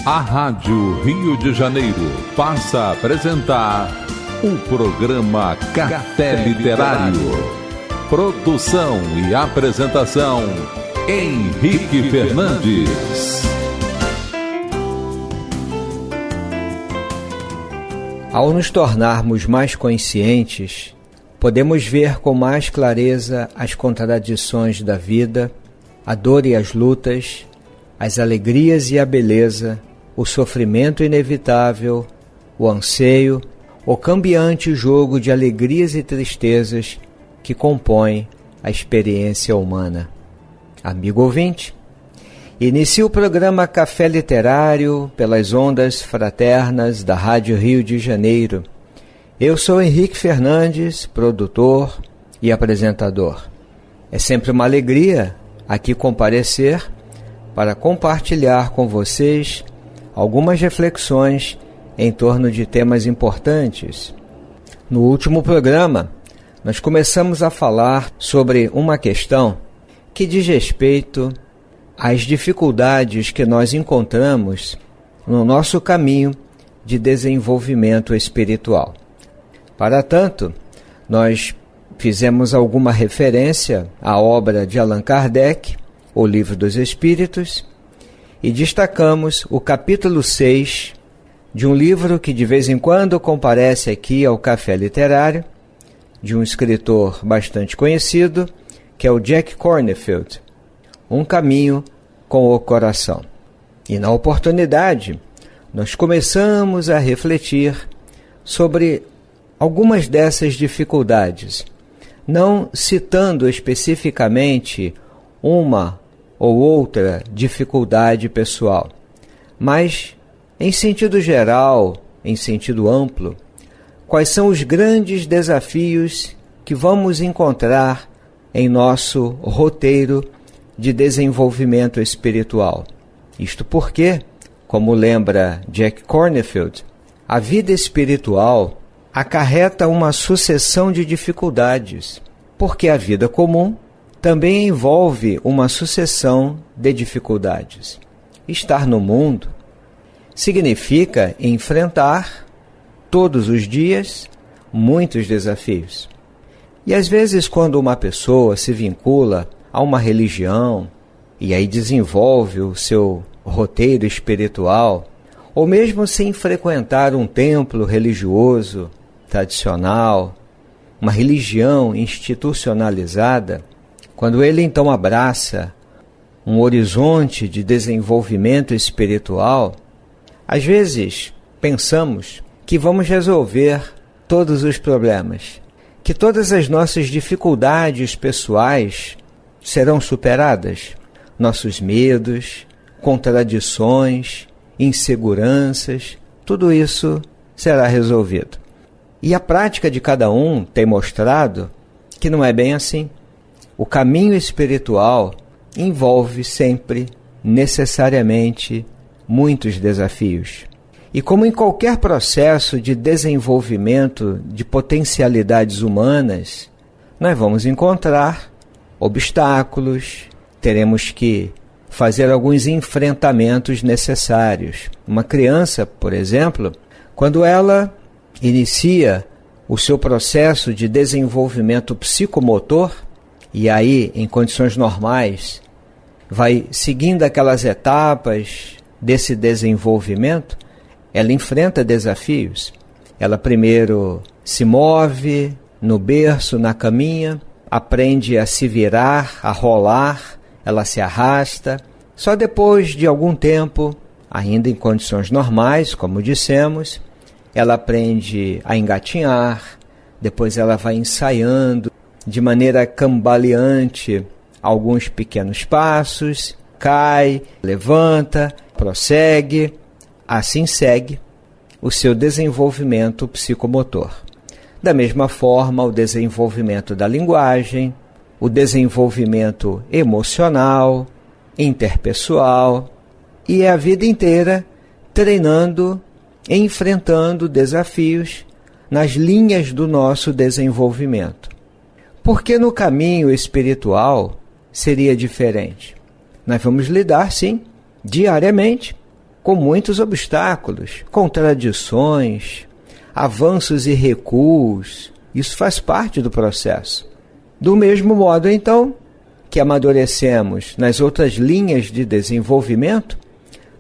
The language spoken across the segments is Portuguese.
A Rádio Rio de Janeiro passa a apresentar o programa Café Literário. Produção e apresentação, Henrique Fernandes. Ao nos tornarmos mais conscientes, podemos ver com mais clareza as contradições da vida, a dor e as lutas, as alegrias e a beleza, o sofrimento inevitável, o anseio, o cambiante jogo de alegrias e tristezas que compõe a experiência humana. Amigo ouvinte, inicio o programa Café Literário pelas ondas fraternas da Rádio Rio de Janeiro. Eu sou Henrique Fernandes, produtor e apresentador. É sempre uma alegria aqui comparecer para compartilhar com vocês algumas reflexões em torno de temas importantes. No último programa, nós começamos a falar sobre uma questão que diz respeito às dificuldades que nós encontramos no nosso caminho de desenvolvimento espiritual. Para tanto, nós fizemos alguma referência à obra de Allan Kardec, O Livro dos Espíritos, e destacamos o capítulo 6 de um livro que de vez em quando comparece aqui ao Café Literário, de um escritor bastante conhecido, que é o Jack Kornfield, Um Caminho com o Coração. E na oportunidade, nós começamos a refletir sobre algumas dessas dificuldades, não citando especificamente uma ou outra dificuldade pessoal, mas, em sentido geral, em sentido amplo, quais são os grandes desafios que vamos encontrar em nosso roteiro de desenvolvimento espiritual. Isto porque, como lembra Jack Kornfield, a vida espiritual acarreta uma sucessão de dificuldades, porque a vida comum também envolve uma sucessão de dificuldades. Estar no mundo significa enfrentar todos os dias muitos desafios. E às vezes, quando uma pessoa se vincula a uma religião e aí desenvolve o seu roteiro espiritual, ou mesmo sem frequentar um templo religioso tradicional, uma religião institucionalizada, quando ele então abraça um horizonte de desenvolvimento espiritual, às vezes pensamos que vamos resolver todos os problemas, que todas as nossas dificuldades pessoais serão superadas, nossos medos, contradições, inseguranças, tudo isso será resolvido. E a prática de cada um tem mostrado que não é bem assim. O caminho espiritual envolve sempre, necessariamente, muitos desafios. E como em qualquer processo de desenvolvimento de potencialidades humanas, nós vamos encontrar obstáculos, teremos que fazer alguns enfrentamentos necessários. Uma criança, por exemplo, quando ela inicia o seu processo de desenvolvimento psicomotor, e aí, em condições normais, vai seguindo aquelas etapas desse desenvolvimento, ela enfrenta desafios. Ela primeiro se move no berço, na caminha, aprende a se virar, a rolar, ela se arrasta. Só depois de algum tempo, ainda em condições normais, como dissemos, ela aprende a engatinhar, depois ela vai ensaiando de maneira cambaleante alguns pequenos passos, cai, levanta, prossegue, assim segue o seu desenvolvimento psicomotor. Da mesma forma, o desenvolvimento da linguagem, o desenvolvimento emocional, interpessoal, e é a vida inteira treinando, enfrentando desafios nas linhas do nosso desenvolvimento. Porque no caminho espiritual seria diferente. Nós vamos lidar, sim, diariamente, com muitos obstáculos, contradições, avanços e recuos. Isso faz parte do processo. Do mesmo modo, então, que amadurecemos nas outras linhas de desenvolvimento,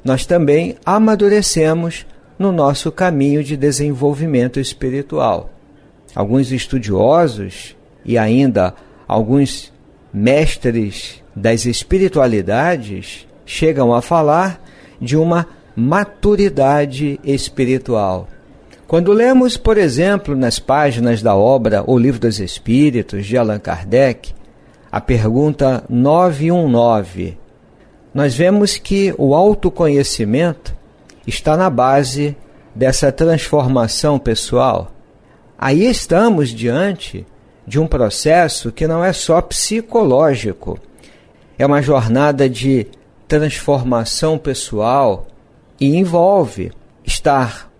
nós também amadurecemos no nosso caminho de desenvolvimento espiritual. Alguns estudiosos e ainda alguns mestres das espiritualidades chegam a falar de uma maturidade espiritual. Quando lemos, por exemplo, nas páginas da obra O Livro dos Espíritos, de Allan Kardec, a pergunta 919, nós vemos que o autoconhecimento está na base dessa transformação pessoal. Aí estamos diante de um processo que não é só psicológico, é uma jornada de transformação pessoal e envolve estar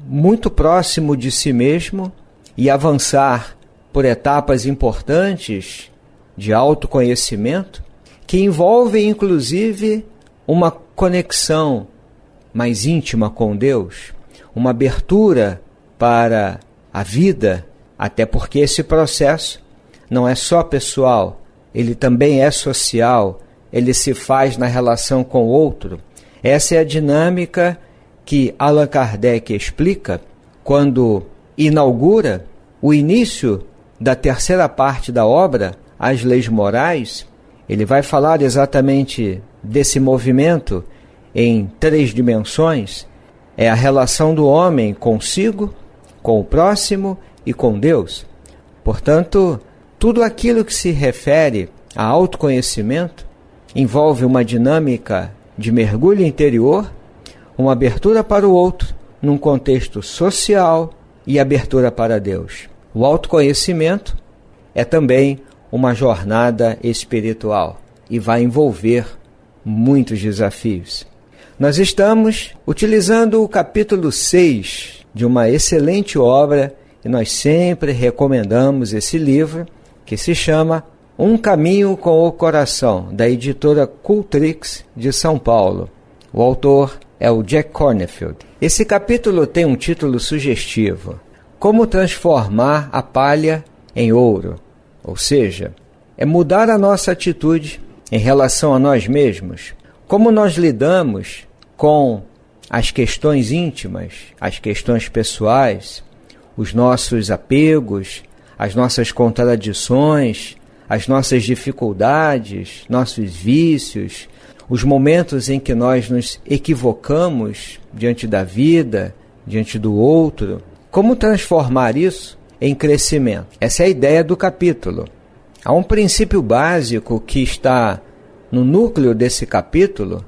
muito próximo de si mesmo e avançar por etapas importantes de autoconhecimento, que envolvem inclusive uma conexão mais íntima com Deus, uma abertura para a vida, até porque esse processo não é só pessoal, ele também é social, ele se faz na relação com o outro. Essa é a dinâmica que Allan Kardec explica quando inaugura o início da terceira parte da obra, As Leis Morais. Ele vai falar exatamente desse movimento em 3 dimensões. É a relação do homem consigo, com o próximo e com Deus. Portanto, tudo aquilo que se refere a autoconhecimento envolve uma dinâmica de mergulho interior, uma abertura para o outro, num contexto social e abertura para Deus. O autoconhecimento é também uma jornada espiritual e vai envolver muitos desafios. Nós estamos utilizando o capítulo 6 de uma excelente obra e nós sempre recomendamos esse livro, que se chama Um Caminho com o Coração, da editora Cultrix de São Paulo. O autor é o Jack Kornfield. Esse capítulo tem um título sugestivo: Como transformar a palha em ouro. Ou seja, é mudar a nossa atitude em relação a nós mesmos. Como nós lidamos com as questões íntimas, as questões pessoais, os nossos apegos, as nossas contradições, as nossas dificuldades, nossos vícios, os momentos em que nós nos equivocamos diante da vida, diante do outro. Como transformar isso em crescimento? Essa é a ideia do capítulo. Há um princípio básico que está no núcleo desse capítulo,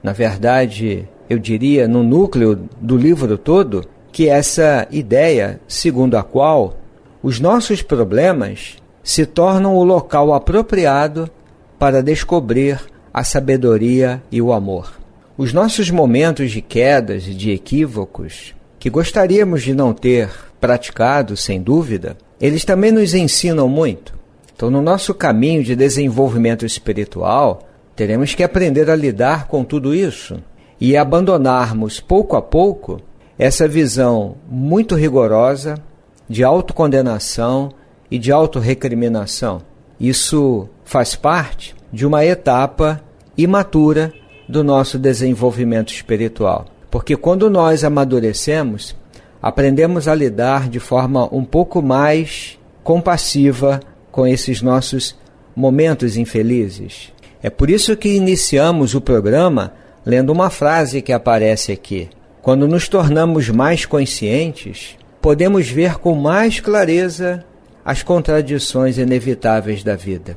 na verdade, eu diria no núcleo do livro todo, que é essa ideia segundo a qual os nossos problemas se tornam o local apropriado para descobrir a sabedoria e o amor. Os nossos momentos de quedas e de equívocos, que gostaríamos de não ter praticado, sem dúvida, eles também nos ensinam muito. Então, no nosso caminho de desenvolvimento espiritual, teremos que aprender a lidar com tudo isso e abandonarmos, pouco a pouco, essa visão muito rigorosa de autocondenação e de autorrecriminação. Isso faz parte de uma etapa imatura do nosso desenvolvimento espiritual. Porque quando nós amadurecemos, aprendemos a lidar de forma um pouco mais compassiva com esses nossos momentos infelizes. É por isso que iniciamos o programa lendo uma frase que aparece aqui. Quando nos tornamos mais conscientes, podemos ver com mais clareza as contradições inevitáveis da vida.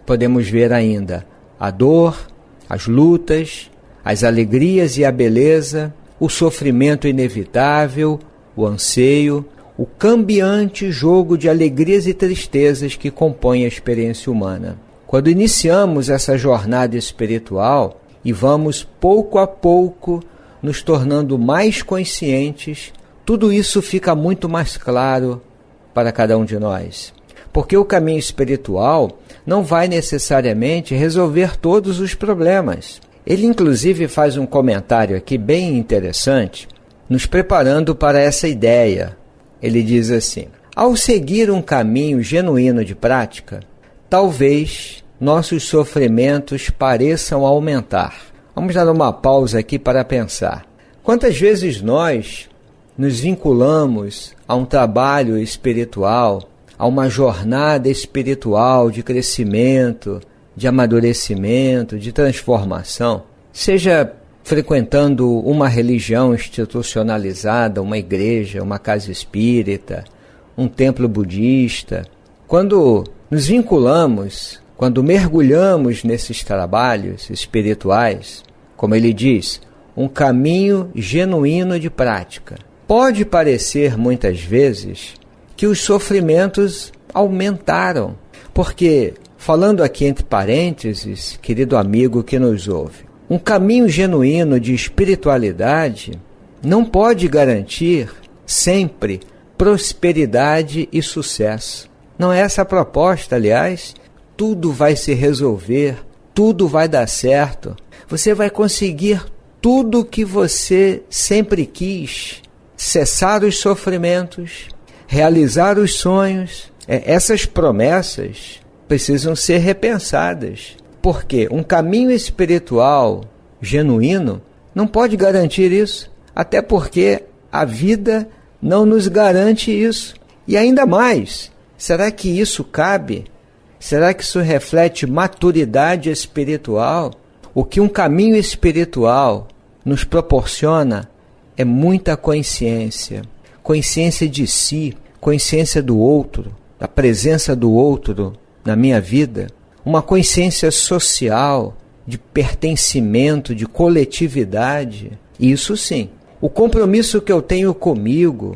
Podemos ver ainda a dor, as lutas, as alegrias e a beleza, o sofrimento inevitável, o anseio, o cambiante jogo de alegrias e tristezas que compõe a experiência humana. Quando iniciamos essa jornada espiritual e vamos pouco a pouco nos tornando mais conscientes, tudo isso fica muito mais claro para cada um de nós. Porque o caminho espiritual não vai necessariamente resolver todos os problemas. Ele inclusive faz um comentário aqui bem interessante, nos preparando para essa ideia. Ele diz assim: ao seguir um caminho genuíno de prática, talvez nossos sofrimentos pareçam aumentar. Vamos dar uma pausa aqui para pensar. Quantas vezes nós nos vinculamos a um trabalho espiritual, a uma jornada espiritual de crescimento, de amadurecimento, de transformação, seja frequentando uma religião institucionalizada, uma igreja, uma casa espírita, um templo budista. Quando nos vinculamos, quando mergulhamos nesses trabalhos espirituais, como ele diz, um caminho genuíno de prática, pode parecer muitas vezes que os sofrimentos aumentaram, porque, falando aqui entre parênteses, querido amigo que nos ouve, um caminho genuíno de espiritualidade não pode garantir sempre prosperidade e sucesso. Não é essa a proposta, aliás. Tudo vai se resolver, tudo vai dar certo. Você vai conseguir tudo o que você sempre quis. Cessar os sofrimentos, realizar os sonhos. Essas promessas precisam ser repensadas. Porque um caminho espiritual genuíno não pode garantir isso. Até porque a vida não nos garante isso. E ainda mais, será que isso cabe? Será que isso reflete maturidade espiritual? O que um caminho espiritual nos proporciona é muita consciência. Consciência de si, consciência do outro, da presença do outro na minha vida. Uma consciência social, de pertencimento, de coletividade. Isso sim. O compromisso que eu tenho comigo,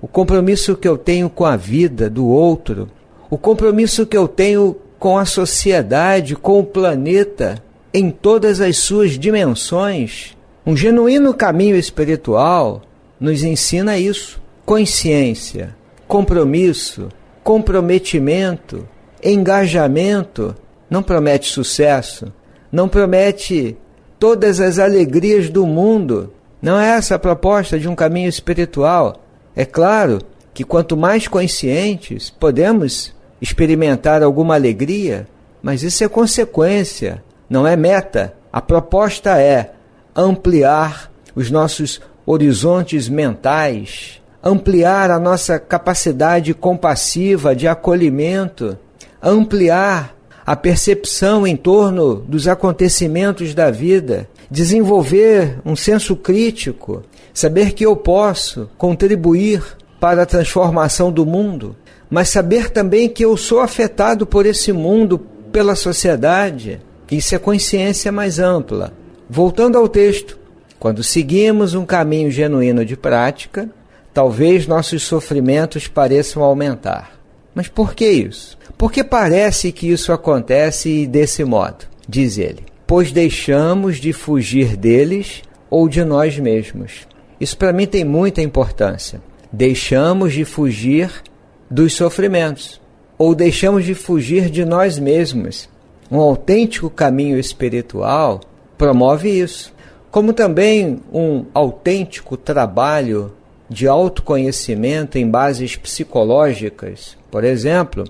o compromisso que eu tenho com a vida do outro, o compromisso que eu tenho com a sociedade, com o planeta, em todas as suas dimensões. Um genuíno caminho espiritual nos ensina isso. Consciência, compromisso, comprometimento, engajamento. Não promete sucesso, não promete todas as alegrias do mundo. Não é essa a proposta de um caminho espiritual. É claro que quanto mais conscientes, podemos experimentar alguma alegria, mas isso é consequência, não é meta. A proposta é ampliar os nossos horizontes mentais, ampliar a nossa capacidade compassiva de acolhimento, ampliar a percepção em torno dos acontecimentos da vida, desenvolver um senso crítico, saber que eu posso contribuir para a transformação do mundo, mas saber também que eu sou afetado por esse mundo, pela sociedade. Isso é consciência mais ampla. Voltando ao texto, quando seguimos um caminho genuíno de prática, talvez nossos sofrimentos pareçam aumentar. Mas por que isso? Porque parece que isso acontece desse modo, diz ele. Pois deixamos de fugir deles ou de nós mesmos. Isso para mim tem muita importância. Deixamos de fugir dos sofrimentos ou deixamos de fugir de nós mesmos. Um autêntico caminho espiritual promove isso. Como também um autêntico trabalho de autoconhecimento em bases psicológicas, por exemplo,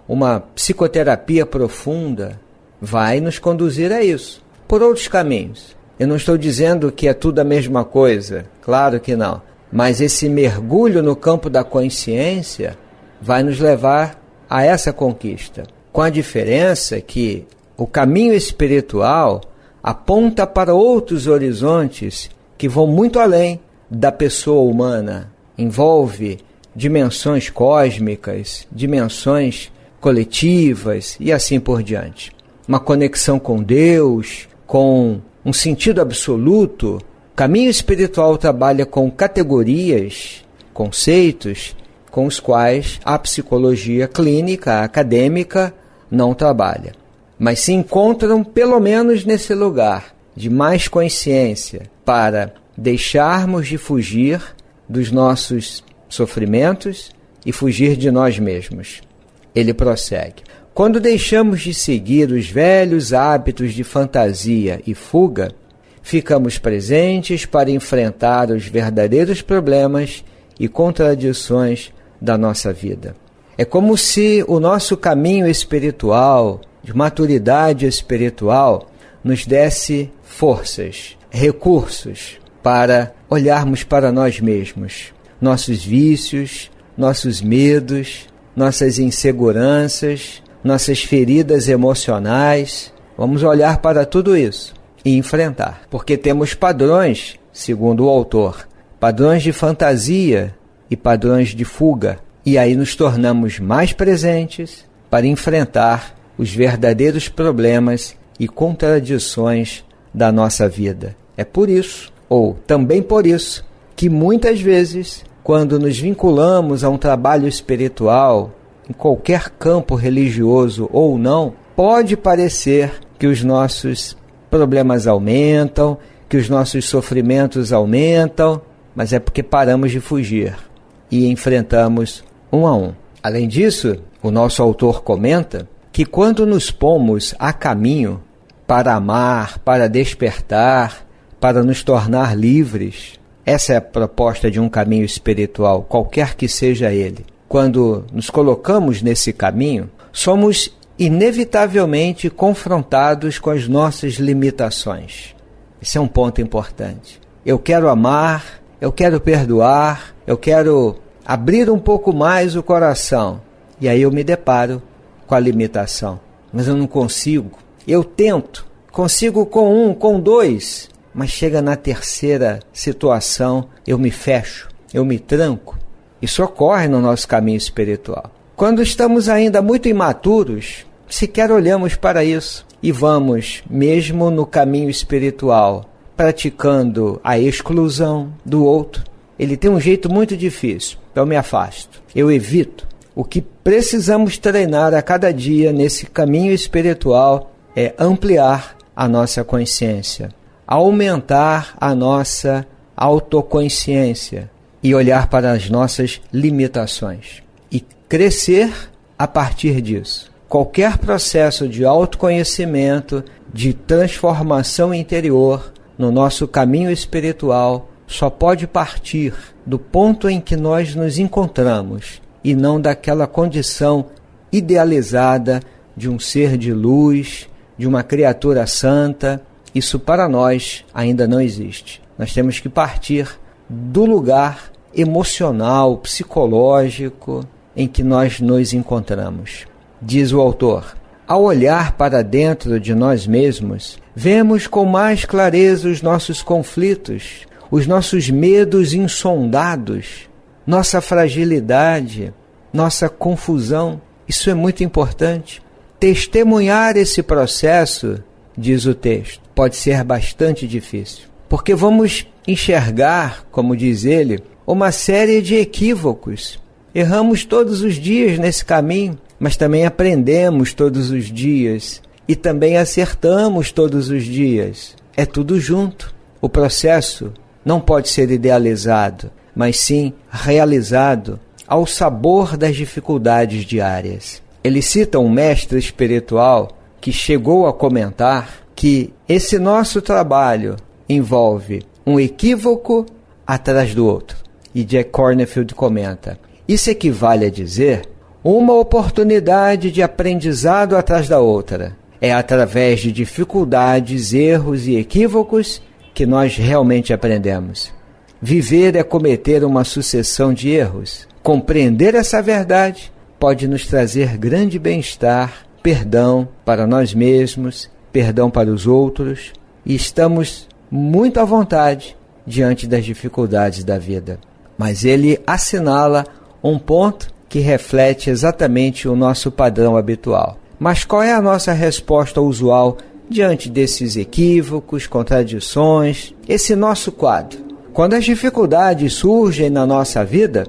uma psicoterapia profunda, vai nos conduzir a isso. Por outros caminhos. Eu não estou dizendo que é tudo a mesma coisa, claro que não. Mas esse mergulho no campo da consciência vai nos levar a essa conquista. Com a diferença que o caminho espiritual aponta para outros horizontes que vão muito além da pessoa humana. Envolve dimensões cósmicas, dimensões coletivas e assim por diante. Uma conexão com Deus, com um sentido absoluto. O caminho espiritual trabalha com categorias, conceitos, com os quais a psicologia clínica, a acadêmica, não trabalha. Mas se encontram pelo menos nesse lugar de mais consciência para deixarmos de fugir dos nossos sofrimentos e fugir de nós mesmos. Ele prossegue. Quando deixamos de seguir os velhos hábitos de fantasia e fuga, ficamos presentes para enfrentar os verdadeiros problemas e contradições da nossa vida. É como se o nosso caminho espiritual, de maturidade espiritual, nos desse forças, recursos para olharmos para nós mesmos, nossos vícios, nossos medos, nossas inseguranças, nossas feridas emocionais. Vamos olhar para tudo isso e enfrentar, porque temos padrões, segundo o autor, padrões de fantasia e padrões de fuga, e aí nos tornamos mais presentes para enfrentar os verdadeiros problemas e contradições da nossa vida. É por isso, ou também por isso, que muitas vezes, quando nos vinculamos a um trabalho espiritual, em qualquer campo religioso ou não, pode parecer que os nossos problemas aumentam, que os nossos sofrimentos aumentam, mas é porque paramos de fugir e enfrentamos um a um. Além disso, o nosso autor comenta que quando nos pomos a caminho para amar, para despertar, para nos tornar livres, essa é a proposta de um caminho espiritual, qualquer que seja ele. Quando nos colocamos nesse caminho, somos inevitavelmente confrontados com as nossas limitações. Esse é um ponto importante. Eu quero amar, eu quero perdoar, eu quero abrir um pouco mais o coração. E aí eu me deparo com a limitação. Mas eu não consigo. Eu tento. Consigo com 1, com 2. Mas chega na terceira situação, eu me fecho, eu me tranco. Isso ocorre no nosso caminho espiritual. Quando estamos ainda muito imaturos, sequer olhamos para isso. E vamos, mesmo no caminho espiritual, praticando a exclusão do outro. Ele tem um jeito muito difícil. Eu me afasto, eu evito. O que precisamos treinar a cada dia nesse caminho espiritual é ampliar a nossa consciência, aumentar a nossa autoconsciência e olhar para as nossas limitações e crescer a partir disso. Qualquer processo de autoconhecimento, de transformação interior no nosso caminho espiritual só pode partir do ponto em que nós nos encontramos e não daquela condição idealizada de um ser de luz, de uma criatura santa. Isso para nós ainda não existe. Nós temos que partir do lugar emocional, psicológico em que nós nos encontramos. Diz o autor: ao olhar para dentro de nós mesmos, vemos com mais clareza os nossos conflitos, os nossos medos insondados, nossa fragilidade, nossa confusão. Isso é muito importante. Testemunhar esse processo, diz o texto, pode ser bastante difícil, porque vamos enxergar, como diz ele, uma série de equívocos. Erramos todos os dias nesse caminho, mas também aprendemos todos os dias e também acertamos todos os dias. É tudo junto. O processo não pode ser idealizado, mas sim realizado ao sabor das dificuldades diárias. Ele cita um mestre espiritual que chegou a comentar que esse nosso trabalho envolve um equívoco atrás do outro. E Jack Kornfield comenta: isso equivale a dizer uma oportunidade de aprendizado atrás da outra. É através de dificuldades, erros e equívocos que nós realmente aprendemos. Viver é cometer uma sucessão de erros. Compreender essa verdade pode nos trazer grande bem-estar, perdão para nós mesmos, perdão para os outros, e estamos muito à vontade diante das dificuldades da vida. Mas ele assinala um ponto que reflete exatamente o nosso padrão habitual. Mas qual é a nossa resposta usual diante desses equívocos, contradições, esse nosso quadro? Quando as dificuldades surgem na nossa vida,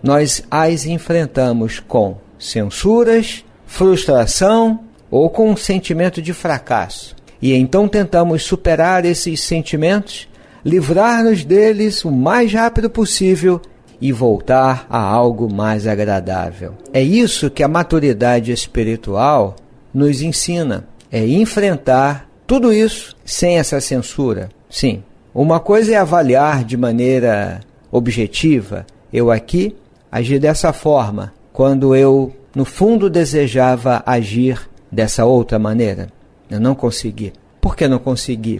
nós as enfrentamos com censuras, frustração ou com um sentimento de fracasso. E então tentamos superar esses sentimentos, livrar-nos deles o mais rápido possível e voltar a algo mais agradável. É isso que a maturidade espiritual nos ensina, é enfrentar tudo isso sem essa censura. Sim, uma coisa é avaliar de maneira objetiva, eu aqui agi dessa forma, quando eu, no fundo, desejava agir dessa outra maneira. Eu não consegui. Por que não consegui?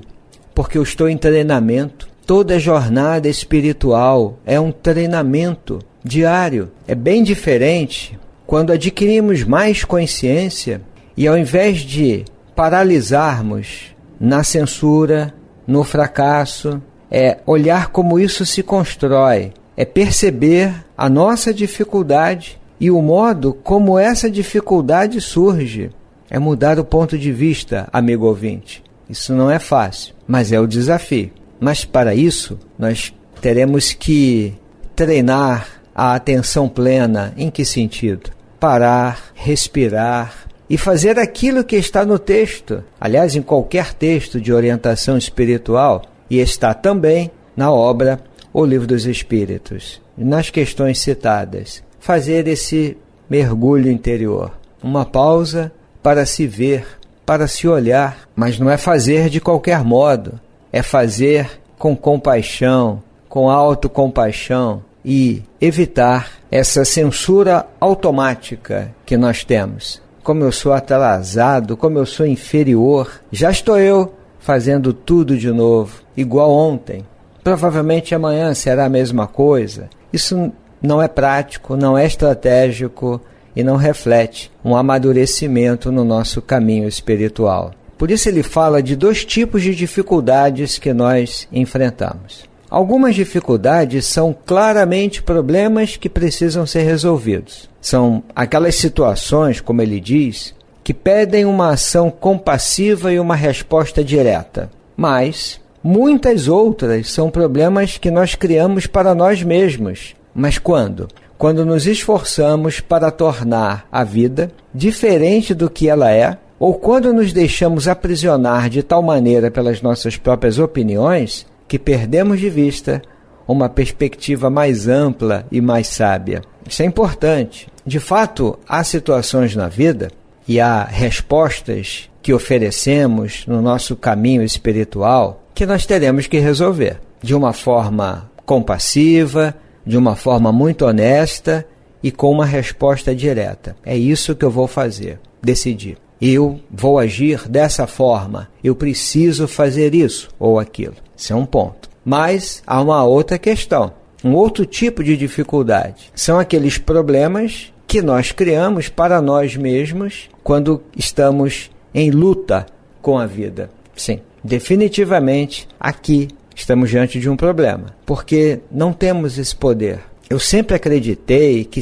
Porque eu estou em treinamento. Toda jornada espiritual é um treinamento diário. É bem diferente quando adquirimos mais consciência e, ao invés de paralisarmos na censura, no fracasso, é olhar como isso se constrói, é perceber a nossa dificuldade e o modo como essa dificuldade surge. É mudar o ponto de vista, amigo ouvinte. Isso não é fácil, mas é o desafio. Mas para isso, nós teremos que treinar a atenção plena. Em que sentido? Parar, respirar e fazer aquilo que está no texto. Aliás, em qualquer texto de orientação espiritual, e está também na obra O Livro dos Espíritos, nas questões citadas. Fazer esse mergulho interior. Uma pausa para se ver, para se olhar, mas não é fazer de qualquer modo. É fazer com compaixão, com autocompaixão e evitar essa censura automática que nós temos. Como eu sou atrasado, como eu sou inferior, já estou eu fazendo tudo de novo, igual ontem. Provavelmente amanhã será a mesma coisa. Isso não é prático, não é estratégico e não reflete um amadurecimento no nosso caminho espiritual. Por isso ele fala de 2 tipos de dificuldades que nós enfrentamos. Algumas dificuldades são claramente problemas que precisam ser resolvidos. São aquelas situações, como ele diz, que pedem uma ação compassiva e uma resposta direta. Mas muitas outras são problemas que nós criamos para nós mesmos. Mas quando? Quando nos esforçamos para tornar a vida diferente do que ela é, ou quando nos deixamos aprisionar de tal maneira pelas nossas próprias opiniões que perdemos de vista uma perspectiva mais ampla e mais sábia. Isso é importante. De fato, há situações na vida e há respostas que oferecemos no nosso caminho espiritual que nós teremos que resolver de uma forma compassiva, de uma forma muito honesta e com uma resposta direta. É isso que eu vou fazer, decidir. Eu vou agir dessa forma, eu preciso fazer isso ou aquilo. Isso é um ponto. Mas há uma outra questão, um outro tipo de dificuldade. São aqueles problemas que nós criamos para nós mesmos quando estamos em luta com a vida. Sim, definitivamente aqui estamos diante de um problema, porque não temos esse poder. Eu sempre acreditei que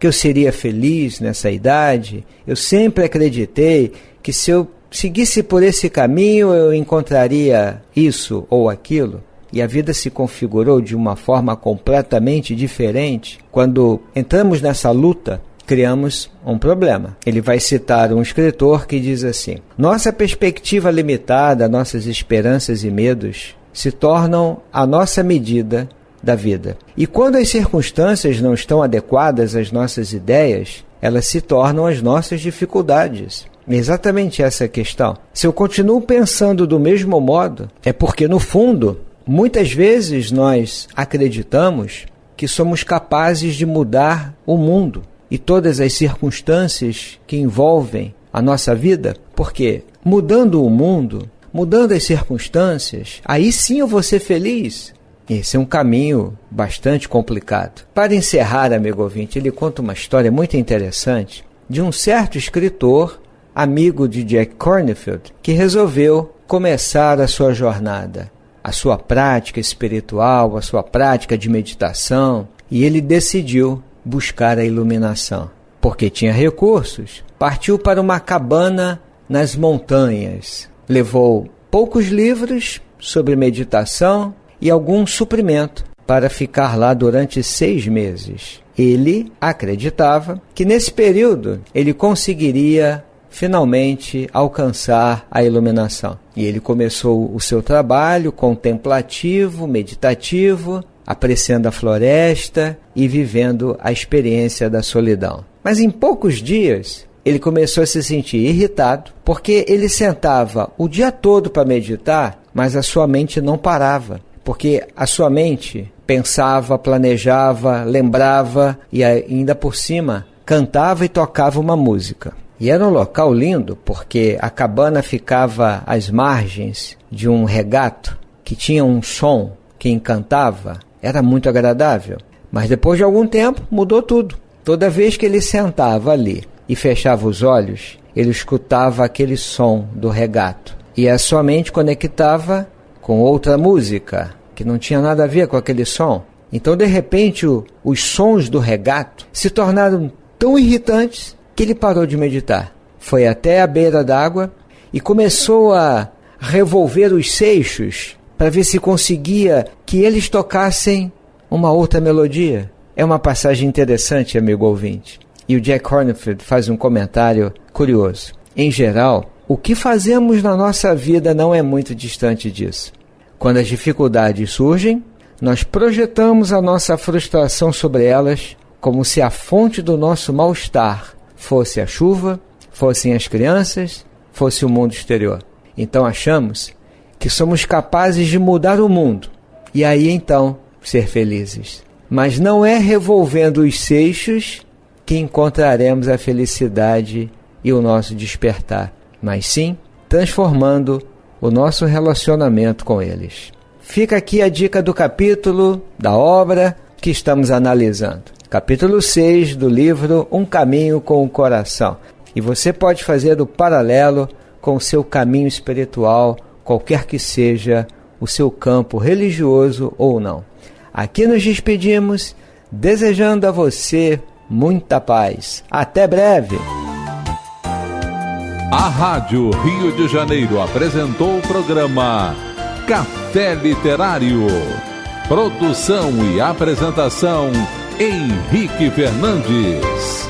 eu seria feliz nessa idade, eu sempre acreditei que se eu seguisse por esse caminho eu encontraria isso ou aquilo. E a vida se configurou de uma forma completamente diferente. Quando entramos nessa luta, criamos um problema. Ele vai citar um escritor que diz assim: nossa perspectiva limitada, nossas esperanças e medos se tornam a nossa medida da vida. E quando as circunstâncias não estão adequadas às nossas ideias, elas se tornam as nossas dificuldades. É exatamente essa a questão. Se eu continuo pensando do mesmo modo, é porque, no fundo, muitas vezes nós acreditamos que somos capazes de mudar o mundo e todas as circunstâncias que envolvem a nossa vida, porque mudando o mundo, mudando as circunstâncias, aí sim eu vou ser feliz. Esse é um caminho bastante complicado. Para encerrar, amigo ouvinte, ele conta uma história muito interessante de um certo escritor, amigo de Jack Kornfield, que resolveu começar a sua jornada, a sua prática espiritual, a sua prática de meditação, e ele decidiu buscar a iluminação. Porque tinha recursos, partiu para uma cabana nas montanhas, levou poucos livros sobre meditação e algum suprimento para ficar lá durante 6 meses. Ele acreditava que nesse período ele conseguiria finalmente alcançar a iluminação. E ele começou o seu trabalho contemplativo, meditativo, apreciando a floresta e vivendo a experiência da solidão. Mas em poucos dias, ele começou a se sentir irritado, porque ele sentava o dia todo para meditar, mas a sua mente não parava, porque a sua mente pensava, planejava, lembrava e ainda por cima cantava e tocava uma música. E era um local lindo, porque a cabana ficava às margens de um regato que tinha um som que encantava. Era muito agradável. Mas depois de algum tempo mudou tudo. Toda vez que ele sentava ali e fechava os olhos, ele escutava aquele som do regato. E a sua mente conectava com outra música, que não tinha nada a ver com aquele som. Então, de repente, os sons do regato se tornaram tão irritantes que ele parou de meditar. Foi até a beira d'água e começou a revolver os seixos para ver se conseguia que eles tocassem uma outra melodia. É uma passagem interessante, amigo ouvinte. E o Jack Kornfield faz um comentário curioso. Em geral, o que fazemos na nossa vida não é muito distante disso. Quando as dificuldades surgem, nós projetamos a nossa frustração sobre elas como se a fonte do nosso mal-estar fosse a chuva, fossem as crianças, fosse o mundo exterior. Então achamos que somos capazes de mudar o mundo e aí então ser felizes. Mas não é revolvendo os seixos que encontraremos a felicidade e o nosso despertar, mas sim transformando o nosso relacionamento com eles. Fica aqui a dica do capítulo da obra que estamos analisando. Capítulo 6 do livro Um Caminho com o Coração. E você pode fazer o paralelo com o seu caminho espiritual, qualquer que seja o seu campo religioso ou não. Aqui nos despedimos, desejando a você muita paz. Até breve! A Rádio Rio de Janeiro apresentou o programa Café Literário. Produção e apresentação, Henrique Fernandes.